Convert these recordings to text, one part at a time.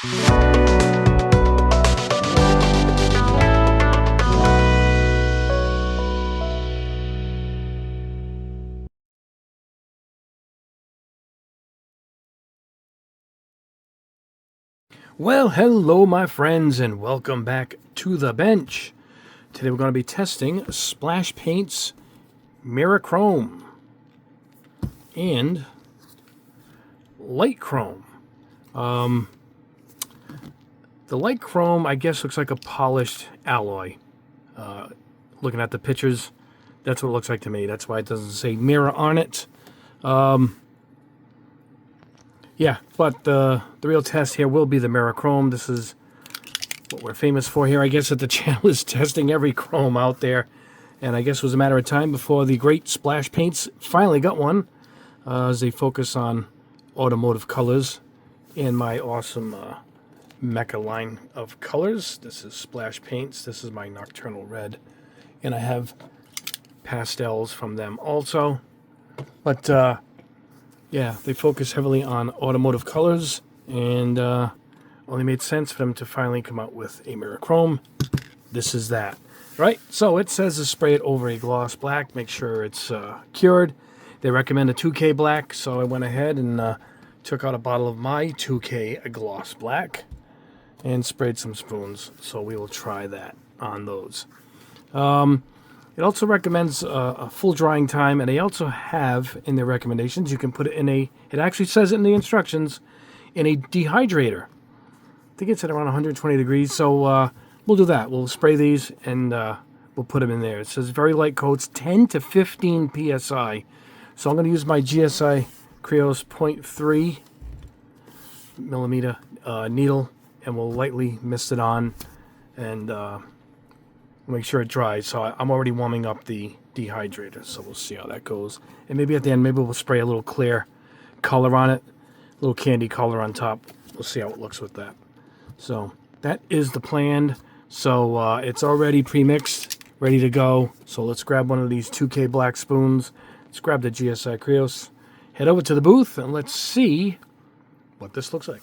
Well, hello my friends, and welcome back to the bench. Today we're going to be testing Splash Paint's Mirror Chrome and Light Chrome. The Light Chrome, I guess, looks like a polished alloy. Looking at the pictures, that's what it looks like to me. That's why it doesn't say mirror on it. Yeah, but the real test here will be the Mirror Chrome. This is what we're famous for here. I guess that the channel is testing every chrome out there. And I guess it was a matter of time before the great Splash Paints finally got one. As they focus on automotive colors and my awesome mecha line of colors. This is Splash Paints. This is my Nocturnal Red. And I have pastels from them also. But yeah, they focus heavily on automotive colors, and only made sense for them to finally come out with a Mirror Chrome. This is that. Right, so it says to spray it over a gloss black, make sure it's cured. They recommend a 2K black, so I went ahead and took out a bottle of my 2K gloss black and sprayed some spoons. So we will try that on those. It also recommends a full drying time, and they also have in their recommendations, you can put it in it actually says it in the instructions, in a dehydrator. I think it's at around 120 degrees, so we'll do that. We'll spray these, and we'll put them in there. It says very light coats, 10 to 15 PSI. So I'm going to use my GSI Creos 0.3 millimeter needle, and we'll lightly mist it on, and make sure it dries. So I'm already warming up the dehydrator, so we'll see how that goes. And maybe at the end, maybe we'll spray a little clear color on it, a little candy color on top. We'll see how it looks with that. So that is the plan. So it's already pre-mixed, ready to go. So let's grab one of these 2K black spoons. Let's grab the GSI Creos, head over to the booth, and let's see what this looks like.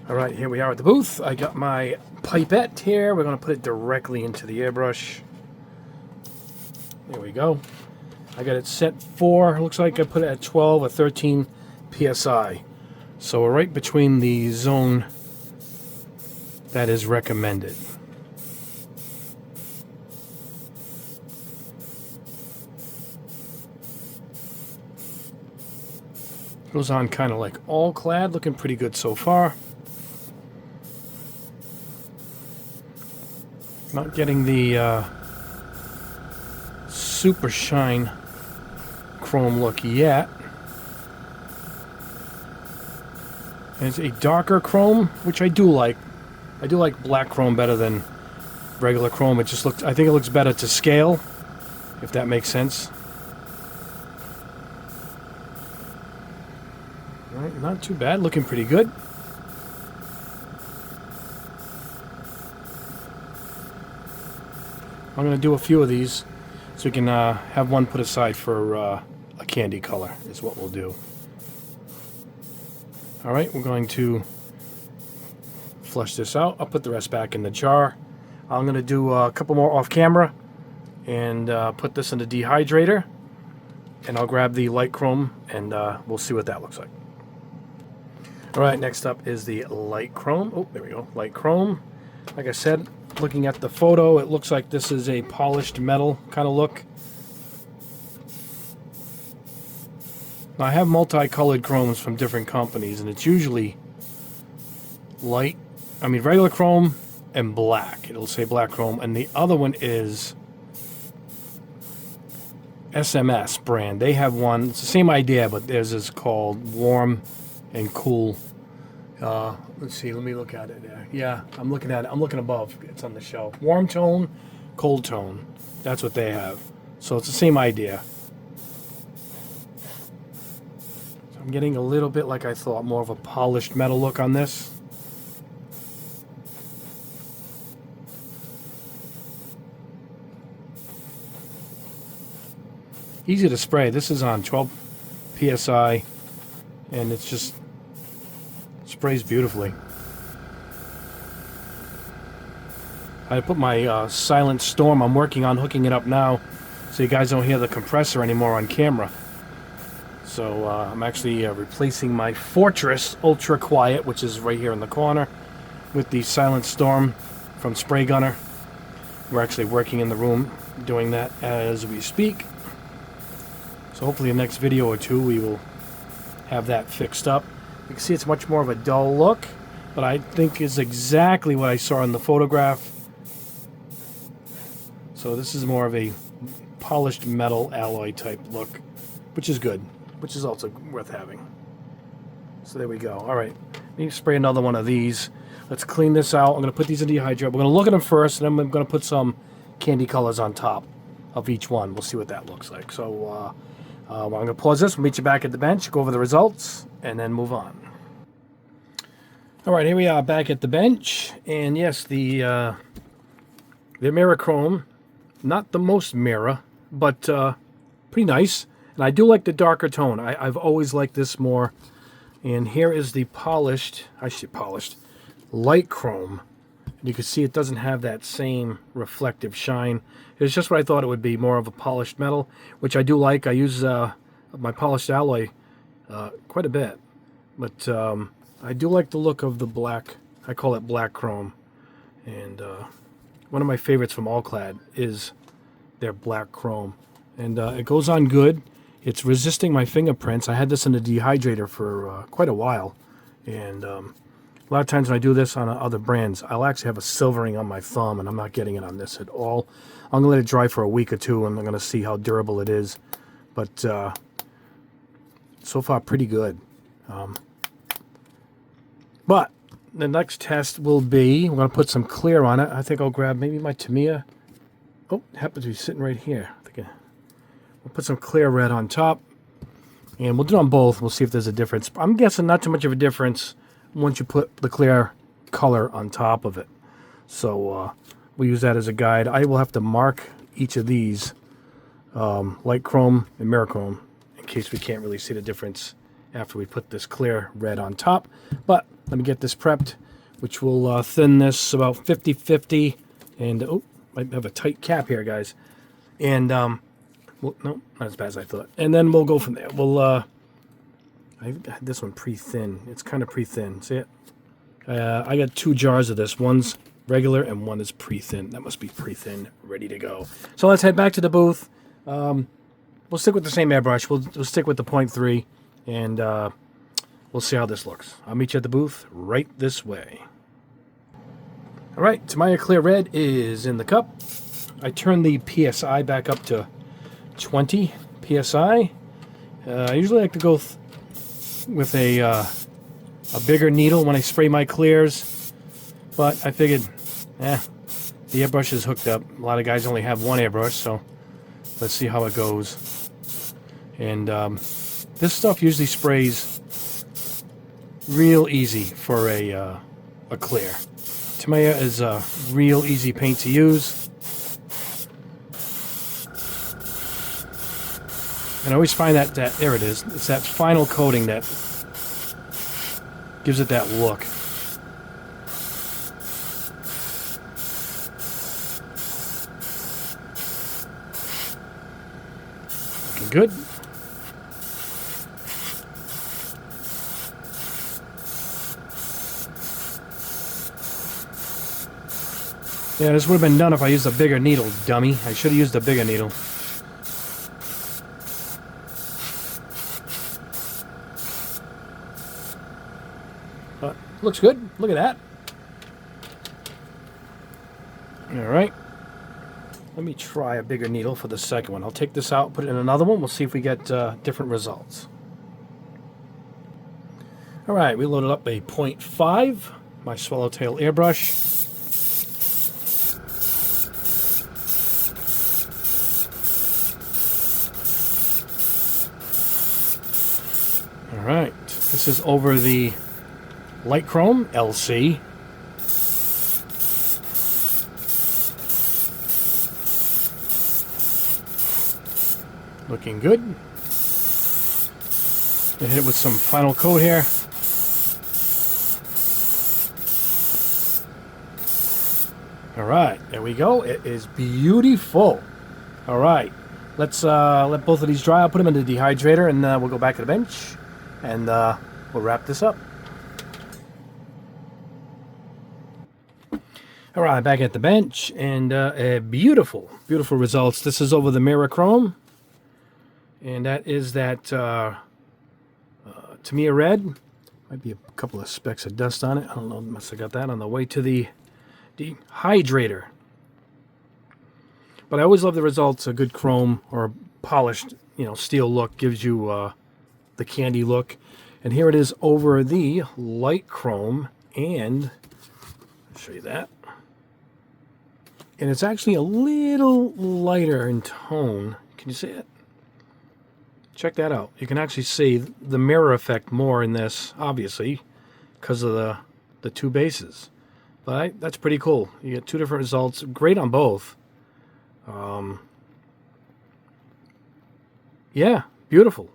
All right, here we are at the booth. I got my pipette here. We're going to put it directly into the airbrush. There we go. I got it set for, looks like I put it at 12 or 13 PSI. So we're right between the zone that is recommended. Goes on kind of like all clad, looking pretty good so far. Not getting the super shine chrome look yet. It's a darker chrome, which I do like. I do like black chrome better than regular chrome. It just looks, I think it looks better to scale, if that makes sense. All right, not too bad, looking pretty good. I'm going to do a few of these so we can have one put aside for a candy color is what we'll do. All right, we're going to flush this out. I'll put the rest back in the jar. I'm going to do a couple more off camera and put this in the dehydrator. And I'll grab the light chrome and we'll see what that looks like. All right, next up is the light chrome. Oh, there we go, light chrome. Like I said, looking at the photo, it looks like this is a polished metal kind of look. Now, I have multicolored chromes from different companies, and it's usually regular chrome and black. It'll say black chrome, and the other one is SMS brand. They have one, it's the same idea, but theirs is called warm and cool. Let's see, let me look at it there. Yeah, I'm looking at it. I'm looking above. It's on the shelf. Warm tone, cold tone. That's what they have. So it's the same idea. So I'm getting a little bit, like I thought, more of a polished metal look on this. Easy to spray. This is on 12 PSI, and it's just Sprays beautifully. I put my Silent Storm, I'm working on hooking it up now so you guys don't hear the compressor anymore on camera. So I'm actually replacing my Fortress Ultra Quiet, which is right here in the corner, with the Silent Storm from Spray Gunner. We're actually working in the room doing that as we speak. So hopefully in the next video or two we will have that fixed up. You can see it's much more of a dull look, but I think is exactly what I saw in the photograph. So this is more of a polished metal alloy type look, which is good, which is also worth having. So there we go. All right, let me spray another one of these. Let's clean this out. I'm going to put these in dehydrator. We're going to look at them first, and then I'm going to put some candy colors on top of each one. We'll see what that looks like. So I'm going to pause this. We'll meet you back at the bench, go over the results, and then move on. All right, here we are back at the bench. And yes, the Mirachrome, not the most mirror, but pretty nice. And I do like the darker tone. I've always liked this more. And here is the polished light chrome. You can see it doesn't have that same reflective shine. It's just what I thought it would be, more of a polished metal, which I do like. I use my polished alloy quite a bit. But I do like the look of the black. I call it black chrome. And one of my favorites from Allclad is their black chrome. And it goes on good. It's resisting my fingerprints. I had this in the dehydrator for quite a while. And a lot of times when I do this on other brands, I'll actually have a silvering on my thumb, and I'm not getting it on this at all. I'm going to let it dry for a week or two, and I'm going to see how durable it is. But so far, pretty good. But the next test will be, we're going to put some clear on it. I think I'll grab maybe my Tamiya. Oh, it happens to be sitting right here. We'll put some clear red on top, and we'll do it on both. We'll see if there's a difference. I'm guessing not too much of a difference once you put the clear color on top of it. So we'll use that as a guide. I will have to mark each of these, light chrome and Mirachrome, in case we can't really see the difference after we put this clear red on top. But let me get this prepped, which will thin this about 50-50. And, oh, might have a tight cap here, guys. And, well, no, not as bad as I thought. And then we'll go from there. We'll, I got this one pre-thin. It's kind of pre-thin. See it? I got 2 jars of this. One's regular and one is pre-thin. That must be pre-thin, ready to go. So let's head back to the booth. We'll stick with the same airbrush. We'll stick with the 0.3, and we'll see how this looks. I'll meet you at the booth right this way. All right, Tamiya Clear Red is in the cup. I turned the PSI back up to 20 PSI. I usually like to go with a bigger needle when I spray my clears, but I figured, the airbrush is hooked up. A lot of guys only have one airbrush, so let's see how it goes. And this stuff usually sprays real easy for a clear. Tamiya is a real easy paint to use. And I always find that there it is. It's that final coating that gives it that look. Looking good. Yeah, this would have been done if I used a bigger needle, dummy. I should have used a bigger needle. But looks good. Look at that. All right. Let me try a bigger needle for the second one. I'll take this out, put it in another one. We'll see if we get different results. All right, we loaded up a 0.5, my Swallowtail airbrush. All right, this is over the light chrome LC. Looking good. Hit it with some final coat here. All right, there we go. It is beautiful. All right, let's let both of these dry. I'll put them in the dehydrator, and we'll go back to the bench, and we'll wrap this up. All right, back at the bench, and beautiful, beautiful results. This is over the Mirachrome, and that is that Tamiya Red. Might be a couple of specks of dust on it. I don't know, must have got that on the way to the dehydrator. But I always love the results. A good chrome or polished, steel look gives you the candy look. And here it is over the light chrome, and I'll show you that. And it's actually a little lighter in tone. Can you see it? Check that out. You can actually see the mirror effect more in this, obviously, because of the two bases. But that's pretty cool. You get two different results. Great on both. Yeah, beautiful.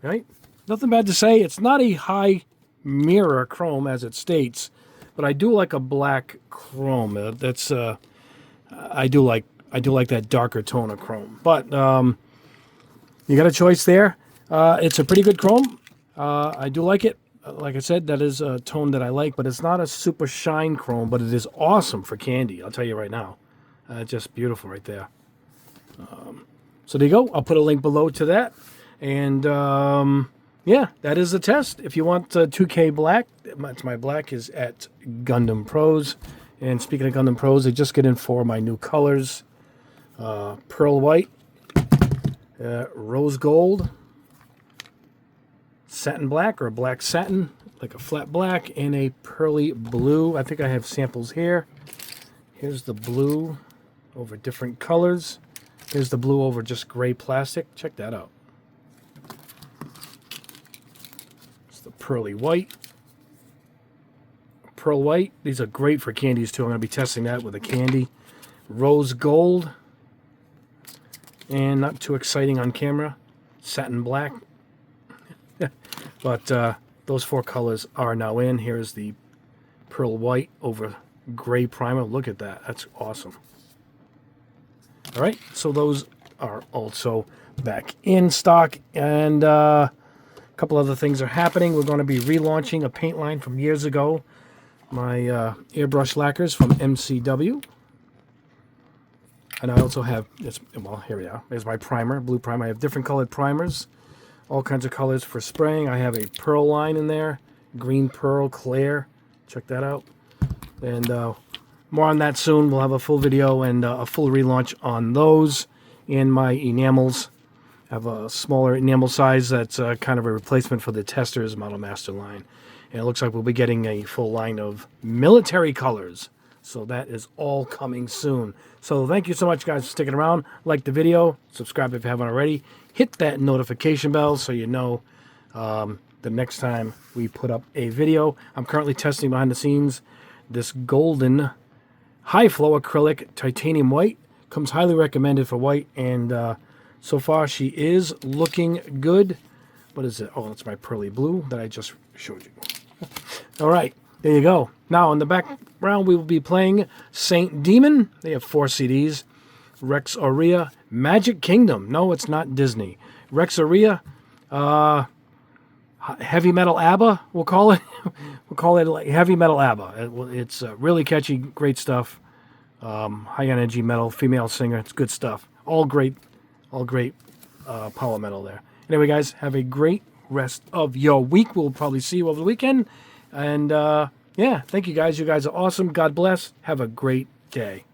Right? Nothing bad to say. It's not a high mirror chrome as it states, but I do like a black chrome. That's I do like that darker tone of chrome. But you got a choice there. It's a pretty good chrome. I do like it. Like I said, that is a tone that I like, but it's not a super shine chrome, but it is awesome for candy. I'll tell you right now. Just beautiful right there. So there you go. I'll put a link below to that. And yeah, that is the test. If you want 2K black, my black is at Gundam Pros. And speaking of Gundam Pros, I just get in 4 of my new colors. Pearl White, Rose Gold, Satin Black or Black Satin, like a flat black, and a Pearly Blue. I think I have samples here. Here's the blue over different colors. Here's the blue over just gray plastic. Check that out. It's the Pearly White. Pearl White. These are great for candies too. I'm going to be testing that with a candy. Rose Gold. And not too exciting on camera. Satin Black. But those 4 colors are now in. Here's the Pearl White over gray primer. Look at that. That's awesome. All right. So those are also back in stock. And a couple other things are happening. We're going to be relaunching a paint line from years ago. My airbrush lacquers from MCW. And I also have, well, here we are. There's my primer, blue primer. I have different colored primers, all kinds of colors for spraying. I have a pearl line in there, green pearl, Claire. Check that out. And more on that soon. We'll have a full video and a full relaunch on those. And my enamels. I have a smaller enamel size that's kind of a replacement for the Testors Model Master line. And it looks like we'll be getting a full line of military colors. So that is all coming soon. So thank you so much, guys, for sticking around. Like the video. Subscribe if you haven't already. Hit that notification bell so you know the next time we put up a video. I'm currently testing behind the scenes this golden high flow acrylic titanium white. Comes highly recommended for white. And so far she is looking good. What is it? Oh, it's my pearly blue that I just showed you. All right, there you go. Now, in the background, we will be playing Saint Demon. They have 4 CDs. Rex Aurea, Magic Kingdom. No, it's not Disney. Rex Aurea, Heavy Metal ABBA, we'll call it. We'll call it like Heavy Metal ABBA. It's really catchy, great stuff. High energy metal, female singer. It's good stuff. All great power metal there. Anyway, guys, have a great rest of your week. We'll probably see you over the weekend. And yeah, thank you guys. You guys are awesome. God bless. Have a great day.